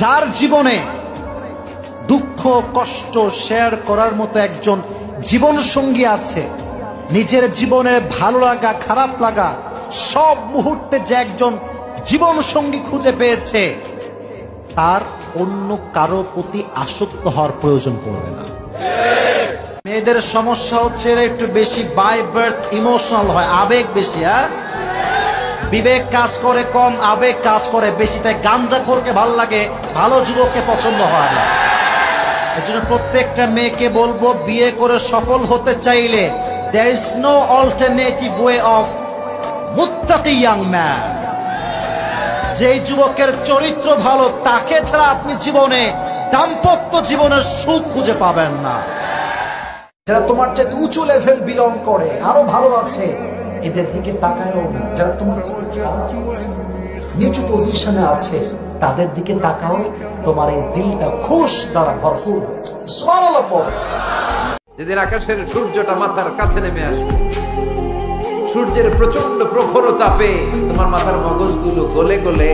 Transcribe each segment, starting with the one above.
যার জীবনে দুঃখ কষ্ট শেয়ার করার মতো একজন জীবন সঙ্গী আছে, নিজের জীবনে ভালো লাগা খারাপ লাগা সব মুহূর্তে যে একজন জীবন সঙ্গী খুঁজে পেয়েছে, তার অন্য কারো প্রতি আসক্ত হওয়ার প্রয়োজন পড়বে না। মেয়েদের সমস্যা হচ্ছে একটু বেশি বাই বার্থ ইমোশনাল হয়, আবেগ বেশি। বিবেক কাজ করে কম, আবেগ কাজ করে বেশি। তাই গাঞ্জাখোরকে ভালো লাগে, ভালো যুবককে পছন্দ হয় না। এজন্য প্রত্যেকটা মেয়েকে বলবো, বিয়ে করে সফল হতে চাইলে there is no alternative way of মুত্তাকি ইয়াং ম্যান। যেই যুবকের চরিত্র ভালো, তাকে ছাড়া আপনি জীবনে দাম্পত্য জীবনের সুখ খুঁজে পাবেন না। যারা তোমার চেয়ে উঁচু লেভেল বিলং করে, আরো ভালো আছে, এদের দিকে তাকায়ও না। যারা তোমার নিচু পজিশনে আছে, তাদের দিকে তাকাও, তোমার এই দিলটা খুশ দ্বারা ভরপুর। সুবহানাল্লাহ। যেদিন আকাশের সূর্যটা মাথার কাছে নেমে আসবে, সূর্যের প্রচন্ড প্রখর তাপে তোমার মাথার মগজগুলো গলে গলে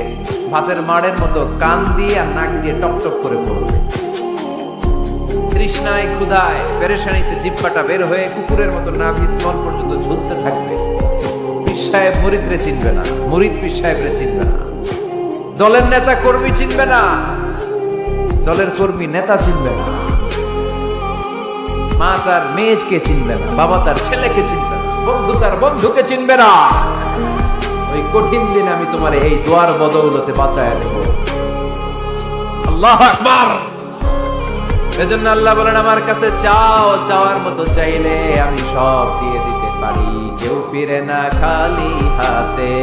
ভাতের মাড়ের মতো কান দিয়ে আর নাক দিয়ে টপ টপ করে পড়বে। তৃষ্ণায় ক্ষুধায় পেরেশানিতে জিহ্বাটা বের হয়ে কুকুরের মতো নাভি স্তন পর্যন্ত ঝুলতে থাকবে। পীর সাহেব মুরিদরে চিনবে না, মুরিদ পীর সাহেবরে চিনবে না, দলের নেতা কর্মী চিনবে না, দলের কর্মী নেতা চিনবে না, মা তার মেয়েকে চিনবে না, বাবা তার ছেলেকে চিনবে না, বন্ধু তার বন্ধুকে চিনবে না। ওই কঠিন দিন আমি তোমার এই দোয়ার বদৌলতে বাঁচায় দেব। আল্লাহু আকবার। এজন্য আল্লাহ বলেন, আমার কাছে চাও, চাওয়ার মতো চাইলে আমি সব দিয়ে দিতে পারি। কেউ ফিরে না খালি হাতে।